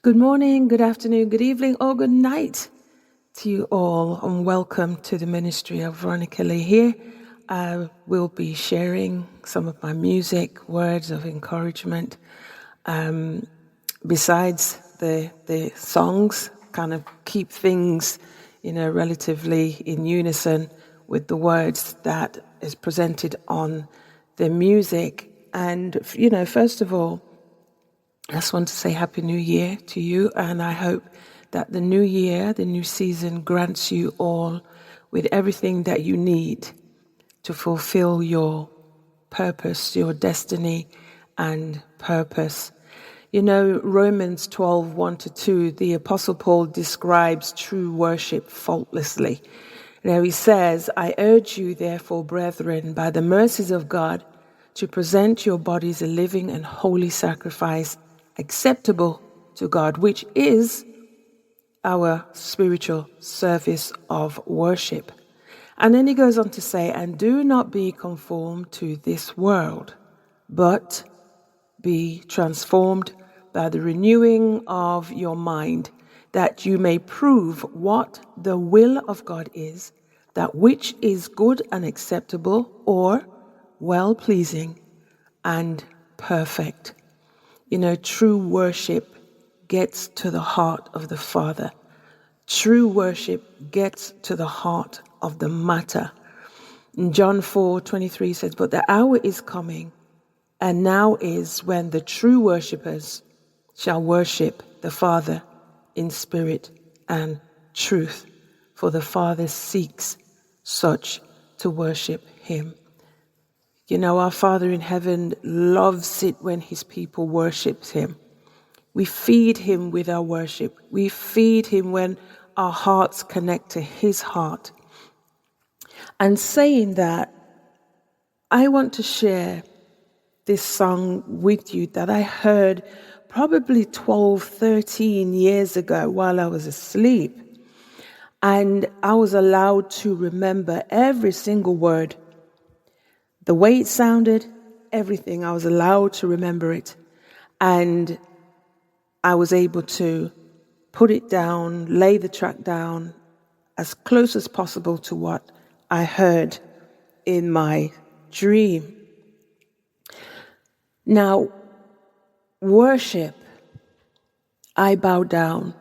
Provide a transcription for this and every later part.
Good morning, good afternoon, good evening, or good night to you all, and welcome to the ministry of Veronica Lee here. I will be sharing some of my music, words of encouragement, besides the songs, kind of keep things, relatively in unison with the words that is presented on the music. And, first of all, I just want to say Happy New Year to you, and I hope that the new year, the new season, grants you all with everything that you need to fulfill your purpose, your destiny and purpose. Romans 12, 1-2, the Apostle Paul describes true worship faultlessly. He says, I urge you, therefore, brethren, by the mercies of God, to present your bodies a living and holy sacrifice, acceptable to God, which is our spiritual service of worship. And then he goes on to say, and do not be conformed to this world, but be transformed by the renewing of your mind, that you may prove what the will of God is, that which is good and acceptable, or well-pleasing and perfect. True worship gets to the heart of the Father. True worship gets to the heart of the matter. In John 4:23 says, but the hour is coming, and now is, when the true worshippers shall worship the Father in spirit and truth, for the Father seeks such to worship him. Our Father in heaven loves it when his people worship him. We feed him with our worship. We feed him when our hearts connect to his heart. And saying that, I want to share this song with you that I heard probably 12, 13 years ago while I was asleep. And I was allowed to remember every single word. The way it sounded, everything, I was allowed to remember it. And I was able to put it down, lay the track down as close as possible to what I heard in my dream. Now, worship, I bow down.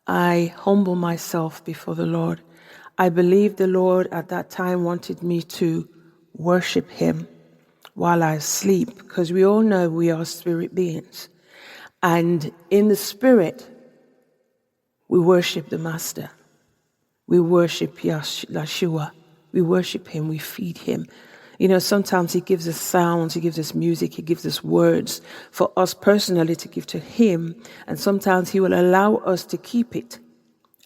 I humble myself before the Lord. I believe the Lord at that time wanted me to worship him while I sleep, because we all know we are spirit beings. And in the spirit, we worship the Master. We worship Yeshua. We worship him. We feed him. Sometimes he gives us sounds, he gives us music, he gives us words for us personally to give to him. And sometimes he will allow us to keep it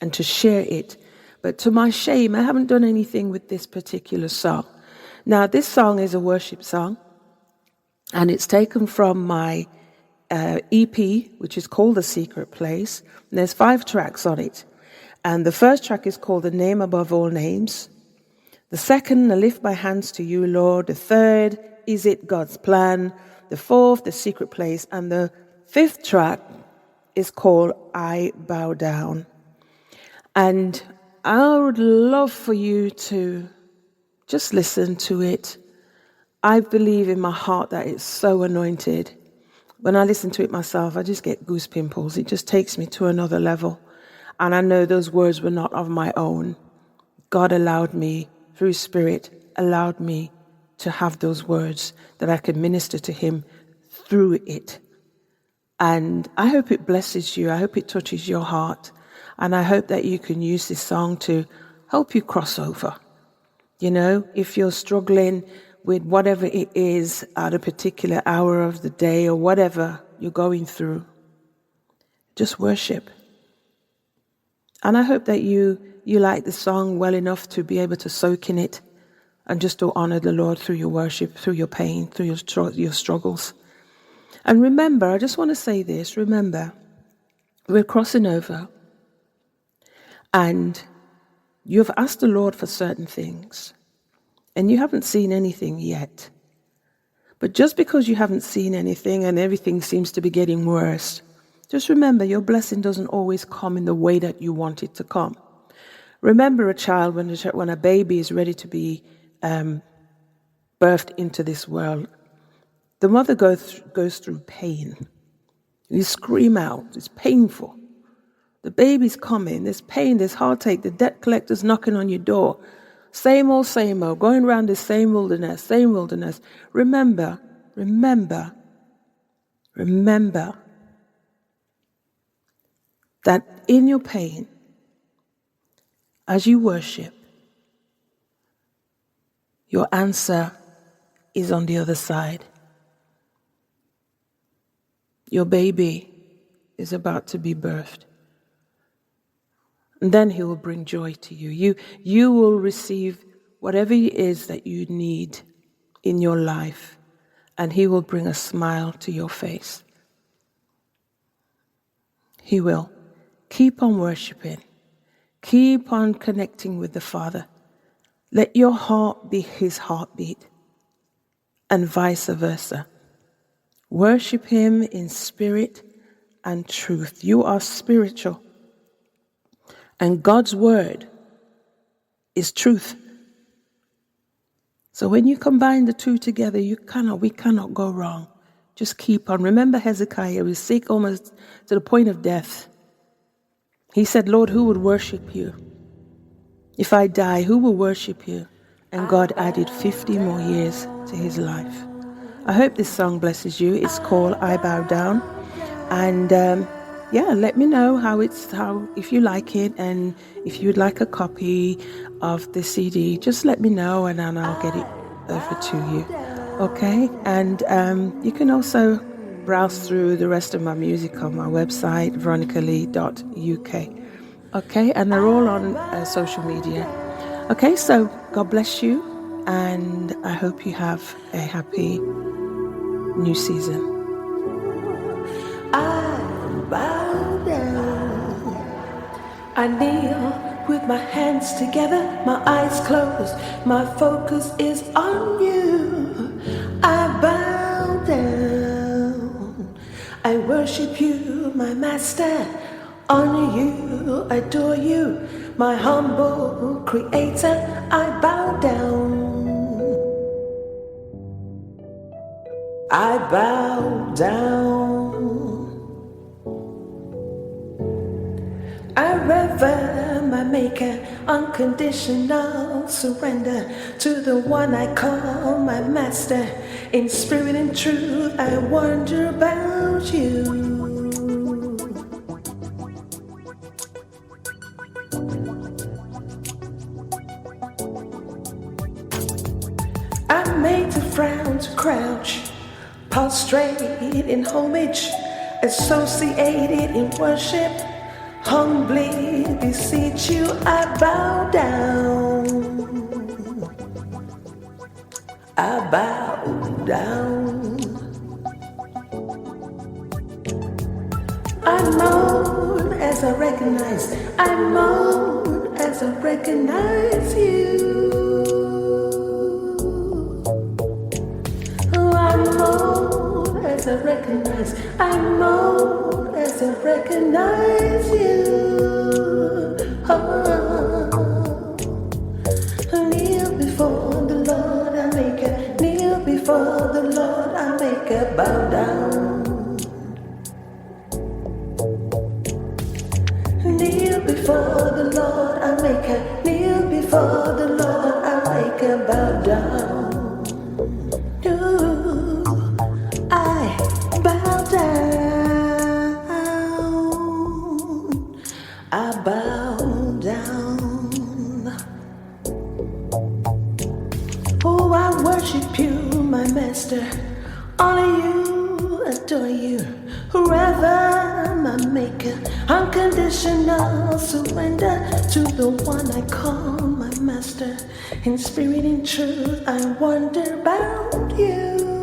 and to share it. But to my shame, I haven't done anything with this particular song. Now, this song is a worship song, and it's taken from my EP, which is called The Secret Place. And there's 5 tracks on it. And the first track is called The Name Above All Names. The second, I Lift My Hands to You, Lord. The third, Is It God's Plan? The fourth, The Secret Place. And the 5th track is called I Bow Down. And I would love for you to just listen to it. I believe in my heart that it's so anointed. When I listen to it myself, I just get goose pimples. It just takes me to another level. And I know those words were not of my own. God allowed me, through Spirit, allowed me to have those words that I could minister to him through it. And I hope it blesses you. I hope it touches your heart. And I hope that you can use this song to help you cross over. If you're struggling with whatever it is at a particular hour of the day or whatever you're going through, just worship. And I hope that you like the song well enough to be able to soak in it and just to honor the Lord through your worship, through your pain, through your struggles. And remember, I just want to say this, remember, we're crossing over, and you've asked the Lord for certain things, and you haven't seen anything yet. But just because you haven't seen anything and everything seems to be getting worse, Just remember, your blessing doesn't always come in the way that you want it to come. Remember a child, when a baby is ready to be birthed into this world, the mother goes through pain. You scream out, it's painful. The baby's coming, there's pain, there's heartache, the debt collector's knocking on your door. Same old, going around the same wilderness. Remember that in your pain, as you worship, your answer is on the other side. Your baby is about to be birthed. And then he will bring joy to you. You will receive whatever it is that you need in your life, and he will bring a smile to your face. He will. Keep on worshiping. Keep on connecting with the Father. Let your heart be his heartbeat, and vice versa. Worship him in spirit and truth. You are spiritual. And God's word is truth. So when you combine the two together, we cannot go wrong. Just keep on. Remember Hezekiah was sick almost to the point of death. He said, Lord, who would worship you? If I die, who will worship you? And God added 50 more years to his life. I hope this song blesses you. It's called I Bow Down. And let me know if you like it, and if you'd like a copy of the CD, just let me know and then I'll get it over to you. Okay? And you can also browse through the rest of my music on my website, veronicalee.uk. Okay? And they're all on social media. Okay, so God bless you, and I hope you have a happy new season. I bow down. I kneel with my hands together, my eyes closed. My focus is on you. I bow down. I worship you, my master. Honor you, adore you, my humble creator. I bow down. I bow down. I revere my maker, unconditional surrender to the one I call my master. In spirit and truth, I wonder about you. I'm made to frown, to crouch, prostrate in homage, associated in worship. Humbly beseech you, I bow down. I bow down. I moan as I recognize. I moan as I recognize you. I moan as I recognize. I moan as I recognize you. Kneel before the Lord, I make a kneel before the Lord, I make a bow down. Kneel before the Lord, I make a kneel before the Lord, I make a bow down. I bow down. I bow down. Oh, I worship you, my master. Honor you, adore you. Forever, my maker. Unconditional surrender to the one I call my master. In spirit and truth, I wonder about you.